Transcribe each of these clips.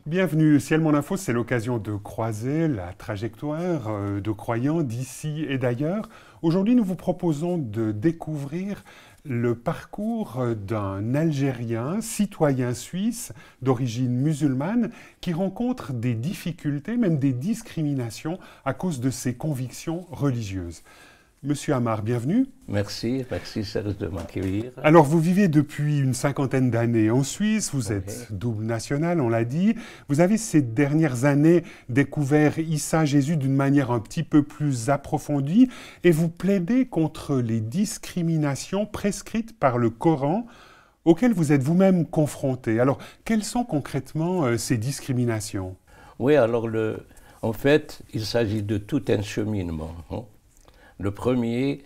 Bienvenue, Ciel Mon Info, c'est l'occasion de croiser la trajectoire de croyants d'ici et d'ailleurs. Aujourd'hui, nous vous proposons de découvrir le parcours d'un Algérien, citoyen suisse d'origine musulmane, qui rencontre des difficultés, même des discriminations à cause de ses convictions religieuses. Monsieur Amar, bienvenue. Merci Serge de m'accueillir. Alors, vous vivez depuis une cinquantaine d'années en Suisse, vous êtes double national, on l'a dit. Vous avez ces dernières années découvert Issa Jésus d'une manière un petit peu plus approfondie et vous plaidez contre les discriminations prescrites par le Coran auxquelles vous êtes vous-même confronté. Alors, quelles sont concrètement ces discriminations? Oui, alors en fait, il s'agit de tout un cheminement. Le premier,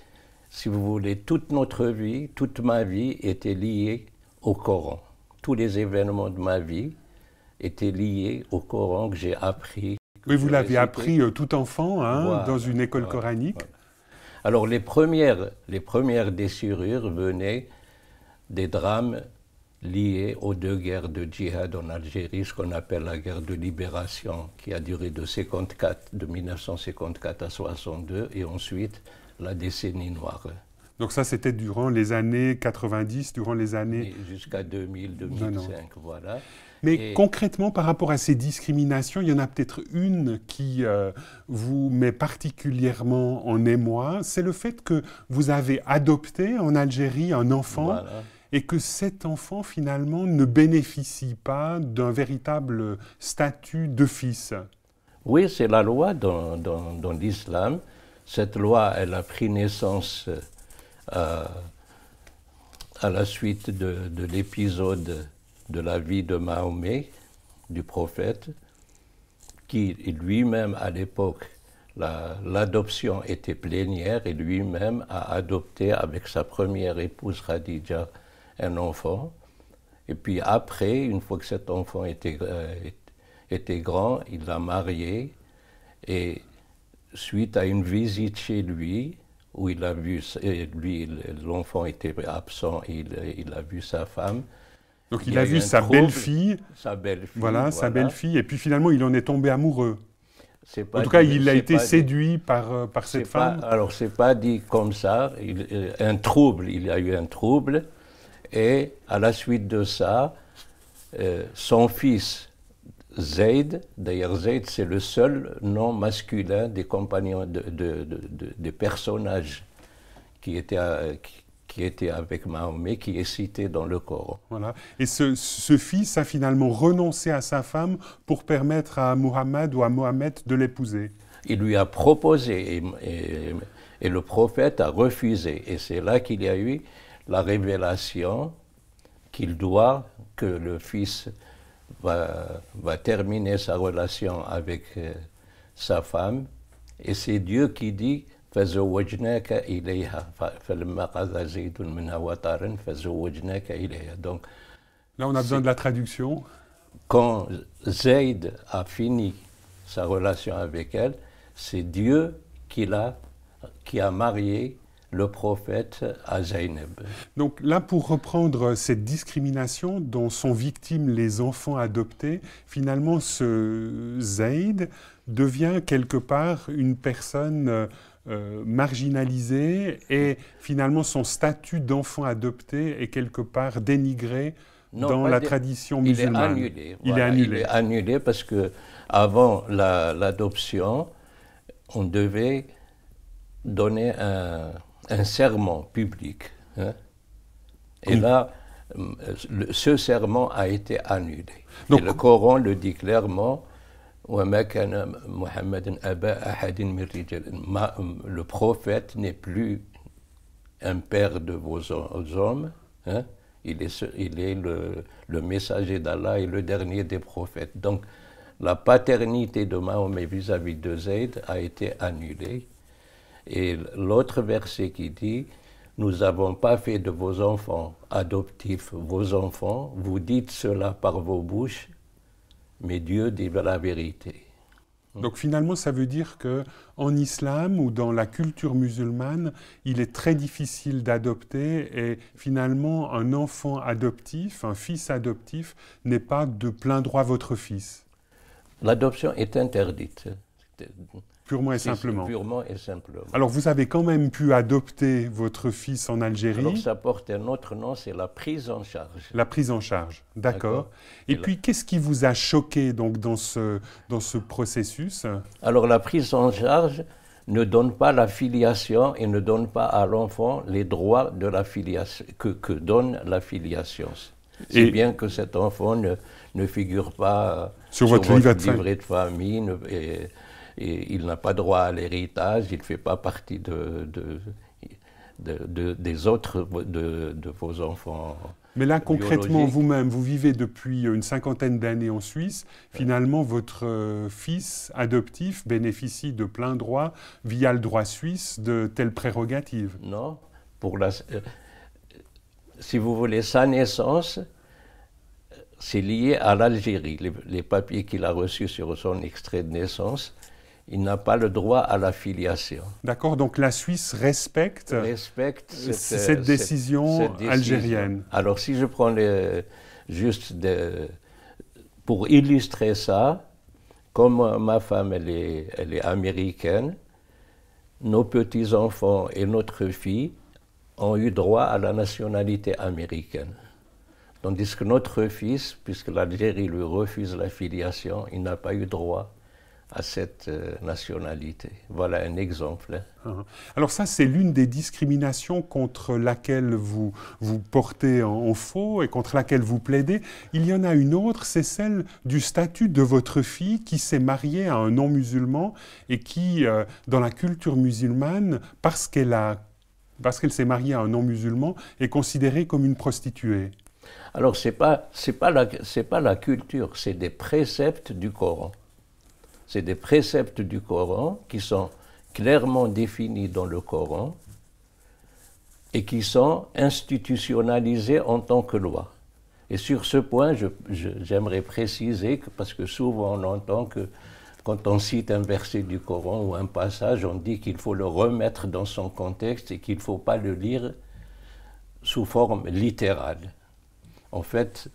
si vous voulez, toute notre vie, toute ma vie était liée au Coran. Tous les événements de ma vie étaient liés au Coran que j'ai appris. Oui, vous l'avez appris tout enfant, hein, voilà, dans une école coranique. Voilà. Alors les premières déchirures venaient des drames liés aux deux guerres de djihad en Algérie, ce qu'on appelle la guerre de libération, qui a duré de 1954 à 62, et ensuite la décennie noire. Donc ça, c'était durant les années 90, durant les années... Jusqu'à 2000, 2005, voilà. Mais concrètement, par rapport à ces discriminations, il y en a peut-être une qui vous met particulièrement en émoi, c'est le fait que vous avez adopté en Algérie un enfant, voilà, et que cet enfant, finalement, ne bénéficie pas d'un véritable statut de fils. Oui, c'est la loi dans l'islam. Cette loi, elle a pris naissance à la suite de l'épisode de la vie de Mahomet, du prophète, qui lui-même, à l'époque, l'adoption était plénière, et lui-même a adopté avec sa première épouse Khadija un enfant. Et puis après, une fois que cet enfant était grand, il l'a marié, et suite à une visite chez lui, où il a vu, l'enfant était absent, il a vu sa femme. Donc il a vu sa belle-fille, voilà, sa voilà. belle-fille, et puis finalement il en est tombé amoureux. En tout cas, il a été séduit par cette femme. Alors c'est pas dit comme ça, il y a eu un trouble, et à la suite de ça, son fils Zayd, d'ailleurs Zayd c'est le seul nom masculin des compagnons des personnages qui étaient avec Mahomet, qui est cité dans le Coran. Voilà. Et ce fils a finalement renoncé à sa femme pour permettre à Muhammad ou à Mohamed de l'épouser. Il lui a proposé et le prophète a refusé. Et c'est là qu'il y a eu la révélation que le fils va terminer sa relation avec sa femme. Et c'est Dieu qui dit فزوجناك إليها فلما قضى زيد منها وطرا فزوجناك إليها. Donc là on a besoin de la traduction. Quand Zayd a fini sa relation avec elle, c'est Dieu qui a marié le prophète à Zaynab. Donc là, pour reprendre cette discrimination dont sont victimes les enfants adoptés, finalement ce Zayd devient quelque part une personne marginalisé, et finalement son statut d'enfant adopté est quelque part dénigré dans la tradition musulmane. Il est annulé. Il est annulé parce que avant l'adoption, on devait donner un serment public. Hein? Et là, ce serment a été annulé. Donc, et le Coran le dit clairement. Le prophète n'est plus un père de vos hommes, hein? Il est le messager d'Allah et le dernier des prophètes. Donc la paternité de Mahomet vis-à-vis de Zayd a été annulée. Et l'autre verset qui dit « Nous n'avons pas fait de vos enfants adoptifs vos enfants, vous dites cela par vos bouches, mais Dieu dit la vérité. » Donc finalement, ça veut dire qu'en islam ou dans la culture musulmane, il est très difficile d'adopter, et finalement, un enfant adoptif, un fils adoptif, n'est pas de plein droit votre fils. L'adoption est interdite. Purement et simplement. Purement et simplement. Alors vous avez quand même pu adopter votre fils en Algérie. Alors ça porte un autre nom, c'est la prise en charge. La prise en charge, d'accord. Et puis qu'est-ce qui vous a choqué donc dans ce processus? Alors la prise en charge ne donne pas la filiation et ne donne pas à l'enfant les droits de la filiation, que donne la filiation. C'est bien que cet enfant ne figure pas sur votre livret de famille et il n'a pas droit à l'héritage, il ne fait pas partie des autres de vos enfants. Mais là, concrètement, vous-même, vous vivez depuis une cinquantaine d'années en Suisse. Finalement, votre fils adoptif bénéficie de plein droit, via le droit suisse, de telles prérogatives. Non. Si vous voulez, sa naissance, c'est lié à l'Algérie. Les papiers qu'il a reçus sur son extrait de naissance, il n'a pas le droit à la filiation. D'accord, donc la Suisse respecte cette décision algérienne. Alors si je prends pour illustrer ça, comme ma femme elle est américaine, nos petits-enfants et notre fille ont eu droit à la nationalité américaine. Tandis que notre fils, puisque l'Algérie lui refuse la filiation, il n'a pas eu droit à cette nationalité. Voilà un exemple. Alors ça, c'est l'une des discriminations contre laquelle vous portez en faux et contre laquelle vous plaidez. Il y en a une autre, c'est celle du statut de votre fille qui s'est mariée à un non-musulman et qui, dans la culture musulmane, parce qu'elle s'est mariée à un non-musulman, est considérée comme une prostituée. Alors, c'est pas la culture, c'est des préceptes du Coran. C'est des préceptes du Coran qui sont clairement définis dans le Coran et qui sont institutionnalisés en tant que loi. Et sur ce point, j'aimerais préciser, parce que souvent on entend que quand on cite un verset du Coran ou un passage, on dit qu'il faut le remettre dans son contexte et qu'il ne faut pas le lire sous forme littérale. En fait,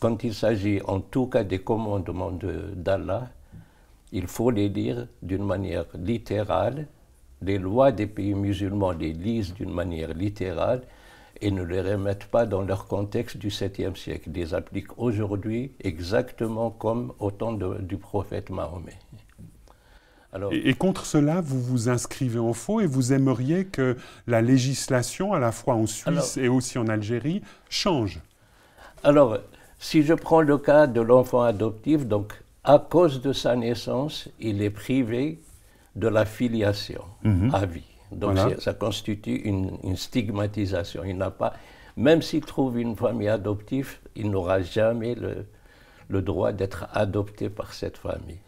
quand il s'agit en tout cas des commandements d'Allah, il faut les lire d'une manière littérale. Les lois des pays musulmans les lisent d'une manière littérale et ne les remettent pas dans leur contexte du 7e siècle. Ils les appliquent aujourd'hui exactement comme au temps du prophète Mahomet. Alors, et contre cela, vous vous inscrivez en faux et vous aimeriez que la législation, à la fois en Suisse et aussi en Algérie, change. Alors, si je prends le cas de l'enfant adoptif, donc à cause de sa naissance, il est privé de la filiation à vie. Donc voilà. Ça constitue une stigmatisation. Il n'a pas, même s'il trouve une famille adoptive, il n'aura jamais le droit d'être adopté par cette famille.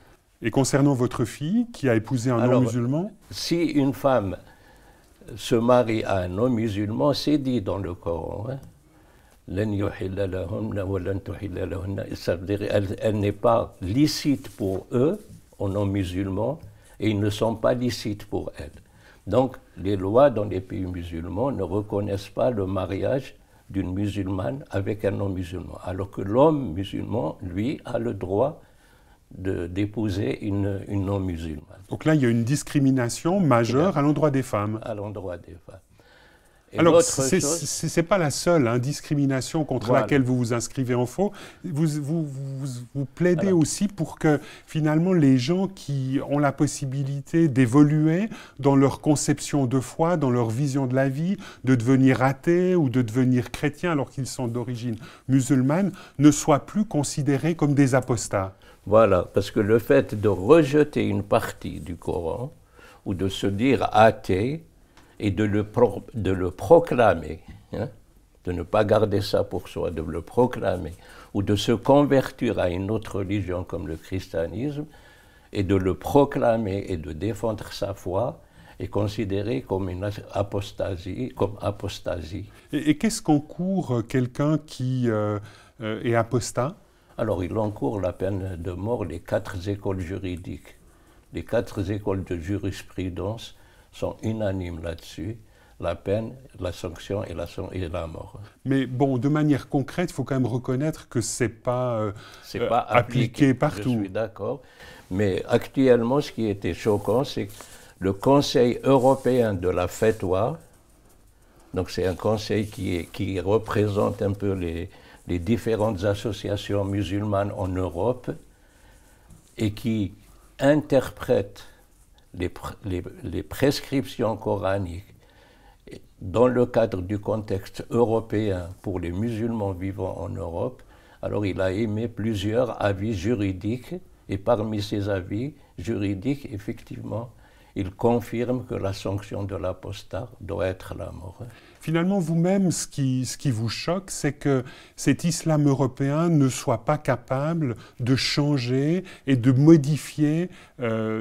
Et concernant votre fille, qui a épousé un non-musulman? Si une femme se marie à un non-musulman, c'est dit dans le Coran, hein, ça veut dire elle n'est pas licite pour eux, aux non-musulmans, et ils ne sont pas licites pour elle. Donc, les lois dans les pays musulmans ne reconnaissent pas le mariage d'une musulmane avec un non-musulman, alors que l'homme musulman, lui, a le droit d'épouser une non-musulmane. Donc là, il y a une discrimination majeure à l'endroit des femmes. À l'endroit des femmes. Et alors, ce n'est pas la seule discrimination contre laquelle vous vous inscrivez en faux. Vous plaidez aussi pour que, finalement, les gens qui ont la possibilité d'évoluer dans leur conception de foi, dans leur vision de la vie, de devenir athées ou de devenir chrétiens alors qu'ils sont d'origine musulmane, ne soient plus considérés comme des apostats. Voilà, parce que le fait de rejeter une partie du Coran ou de se dire athée, et de le proclamer, hein, de ne pas garder ça pour soi, de le proclamer, ou de se convertir à une autre religion comme le christianisme, et de le proclamer et de défendre sa foi, est considéré comme une apostasie, Et qu'est-ce qu'encourt quelqu'un qui est apostat? Alors, il encourt la peine de mort, les 4 écoles juridiques, les 4 écoles de jurisprudence sont unanimes là-dessus. la peine, la sanction et la mort. Mais bon, de manière concrète, il faut quand même reconnaître que c'est pas appliqué partout. Je suis d'accord. Mais actuellement, ce qui était choquant, c'est que le Conseil européen de la Fatwa, donc c'est un conseil qui représente un peu les différentes associations musulmanes en Europe et qui interprète les prescriptions coraniques dans le cadre du contexte européen pour les musulmans vivant en Europe. Alors il a émis plusieurs avis juridiques et parmi ces avis juridiques, effectivement, il confirme que la sanction de l'apostat doit être la mort. Finalement, vous-même, ce qui vous choque, c'est que cet islam européen ne soit pas capable de changer et de modifier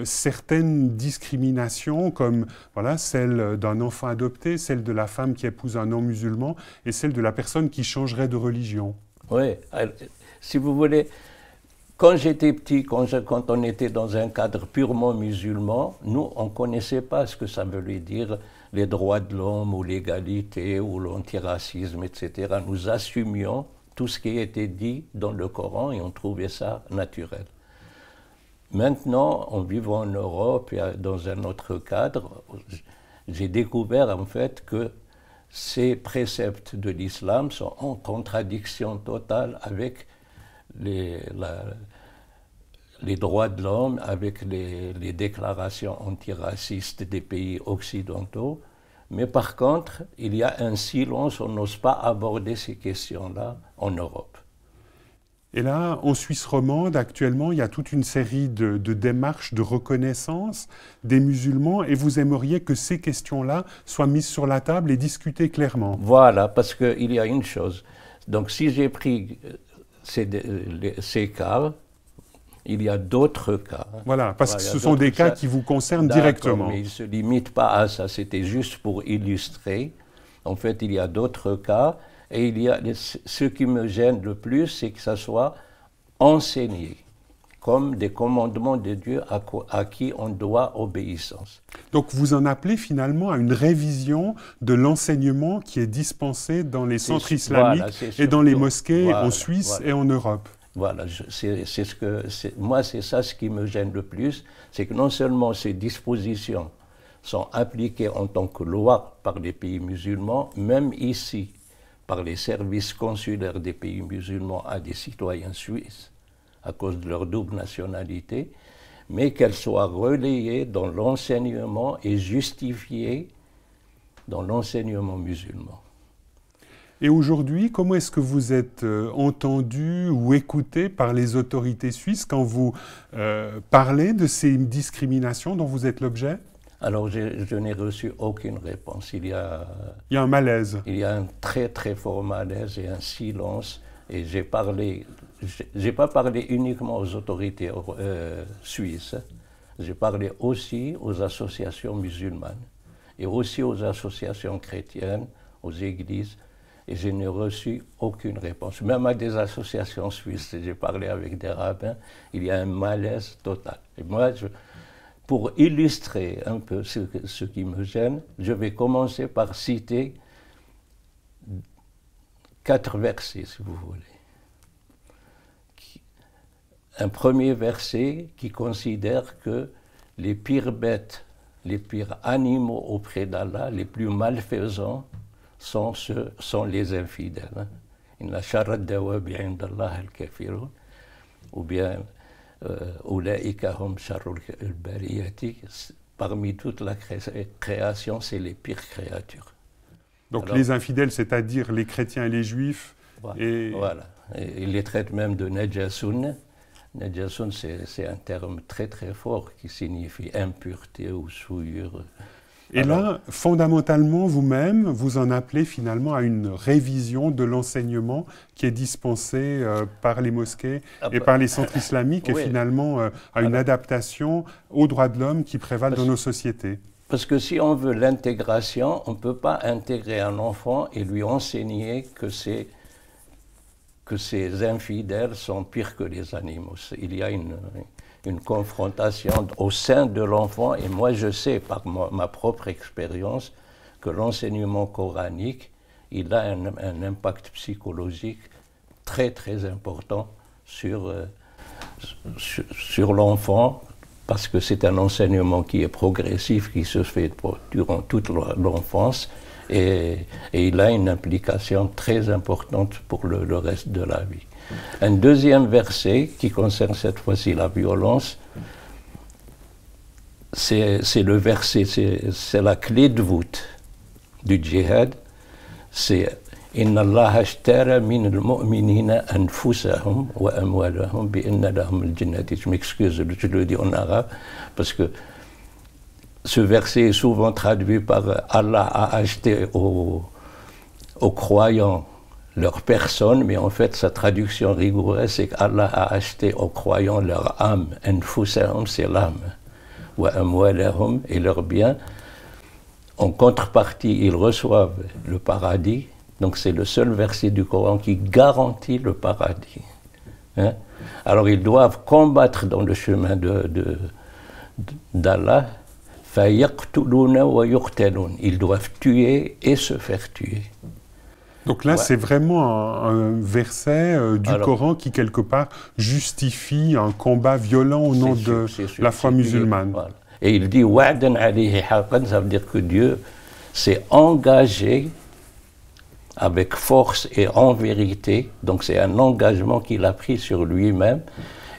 certaines discriminations, comme voilà, celle d'un enfant adopté, celle de la femme qui épouse un non-musulman et celle de la personne qui changerait de religion. Oui, si vous voulez, quand j'étais petit, quand on était dans un cadre purement musulman, nous, on ne connaissait pas ce que ça voulait dire les droits de l'homme ou l'égalité ou l'antiracisme, etc. Nous assumions tout ce qui était dit dans le Coran et on trouvait ça naturel. Maintenant, en vivant en Europe et dans un autre cadre, j'ai découvert en fait que ces préceptes de l'islam sont en contradiction totale avec les droits de l'homme, avec les déclarations antiracistes des pays occidentaux. Mais par contre, il y a un silence, on n'ose pas aborder ces questions-là en Europe. Et là, en Suisse romande, actuellement, il y a toute une série de démarches de reconnaissance des musulmans et vous aimeriez que ces questions-là soient mises sur la table et discutées clairement. Voilà, parce qu'il y a une chose. Donc si j'ai pris ces cas, il y a d'autres cas. Voilà, parce que ce sont des cas qui vous concernent directement. Mais ils ne se limitent pas à ça, c'était juste pour illustrer. En fait, il y a d'autres cas, et ce qui me gêne le plus, c'est que ça soit enseigné comme des commandements de Dieu à qui on doit obéissance. Donc vous en appelez finalement à une révision de l'enseignement qui est dispensé dans les centres islamiques et dans les mosquées en Suisse et en Europe. Voilà, moi c'est ça ce qui me gêne le plus, c'est que non seulement ces dispositions sont appliquées en tant que loi par les pays musulmans, même ici, par les services consulaires des pays musulmans à des citoyens suisses, à cause de leur double nationalité, mais qu'elles soient relayées dans l'enseignement et justifiées dans l'enseignement musulman. Et aujourd'hui, comment est-ce que vous êtes entendu ou écouté par les autorités suisses quand vous parlez de ces discriminations dont vous êtes l'objet? Alors, je n'ai reçu aucune réponse. Il y a un malaise. Il y a un très très fort malaise et un silence. Et j'ai pas parlé uniquement aux autorités suisses. J'ai parlé aussi aux associations musulmanes et aussi aux associations chrétiennes, aux églises. Et je n'ai reçu aucune réponse. Même à des associations suisses, j'ai parlé avec des rabbins, il y a un malaise total. Et moi, pour illustrer un peu ce qui me gêne, je vais commencer par citer 4 versets, si vous voulez. Un premier verset qui considère que les pires bêtes, les pires animaux auprès d'Allah, les plus malfaisants, sont les infidèles. Inna sharra dawabi inda Allah al-kafirun, ou bien ulaika hum sharrul bariyati. Parmi toute la création, c'est les pires créatures. Donc alors, les infidèles, c'est-à-dire les chrétiens et les juifs. Voilà. Et ils les traitent même de najasun. Najasun, c'est un terme très très fort qui signifie impureté ou souillure. Et alors, là, fondamentalement, vous-même, vous en appelez finalement à une révision de l'enseignement qui est dispensé par les mosquées et par les centres islamiques, oui, et finalement à une adaptation aux droits de l'homme qui prévalent dans nos sociétés. Parce que si on veut l'intégration, on ne peut pas intégrer un enfant et lui enseigner que ces infidèles sont pires que les animaux. Il y a une confrontation au sein de l'enfant, et moi je sais par ma propre expérience que l'enseignement coranique, il a un impact psychologique très très important sur l'enfant, parce que c'est un enseignement qui est progressif, qui se fait durant toute l'enfance, et il a une implication très importante pour le reste de la vie. Un deuxième verset qui concerne cette fois-ci la violence, c'est le verset, c'est la clé de voûte du djihad, c'est « Inna Allah ashtara min al-mu'minina anfusahum wa amwalahum bi inna lahum al-jannati ». Je m'excuse, je le dis en arabe, parce que ce verset est souvent traduit par « Allah a acheté aux croyants leur personne », mais en fait sa traduction rigoureuse c'est qu'Allah a acheté aux croyants leur âme. Anfusahum, c'est l'âme. Wa amwalahum, et leurs biens. En contrepartie, ils reçoivent le paradis. Donc c'est le seul verset du Coran qui garantit le paradis. Hein? Alors ils doivent combattre dans le chemin d'Allah. Fayaqtuluna wa yuqtalun. Ils doivent tuer et se faire tuer. Donc là, c'est vraiment un verset du Coran qui, quelque part, justifie un combat violent au nom de la foi musulmane. Voilà. Et il dit « Wa'dan alayhi haqqan », ça veut dire que Dieu s'est engagé avec force et en vérité. Donc c'est un engagement qu'il a pris sur lui-même.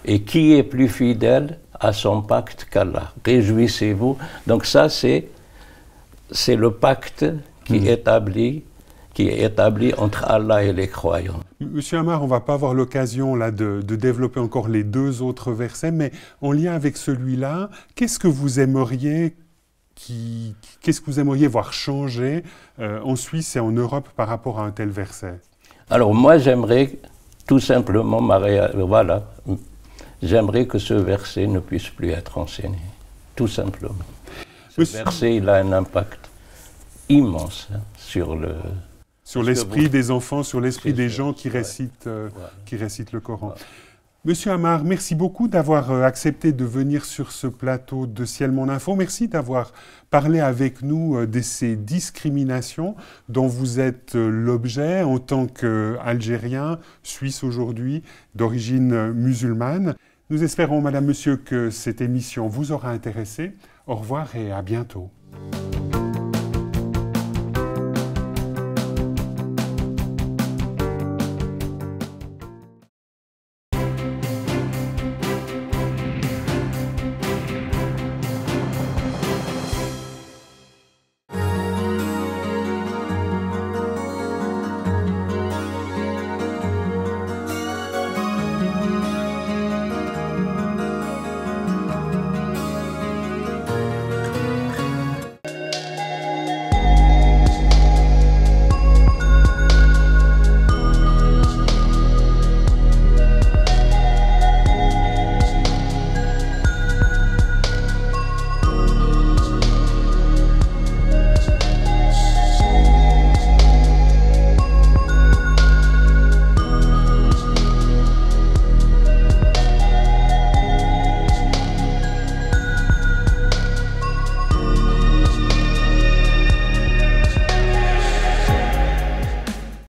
Et qui est plus fidèle à son pacte qu'Allah? Réjouissez-vous. Donc ça, c'est le pacte qui est établi entre Allah et les croyants. Monsieur Ammar, on ne va pas avoir l'occasion là de développer encore les deux autres versets, mais en lien avec celui-là, qu'est-ce que vous aimeriez voir changer en Suisse et en Europe par rapport à un tel verset? Alors moi, j'aimerais tout simplement, j'aimerais que ce verset ne puisse plus être enseigné, tout simplement. Ce verset, il a un impact immense sur l'esprit des enfants, sur l'esprit des gens qui récitent le Coran. Voilà. Monsieur Ammar, merci beaucoup d'avoir accepté de venir sur ce plateau de Ciel Mon Info. Merci d'avoir parlé avec nous de ces discriminations dont vous êtes l'objet en tant qu'Algérien, Suisse aujourd'hui, d'origine musulmane. Nous espérons, Madame, Monsieur, que cette émission vous aura intéressé. Au revoir et à bientôt.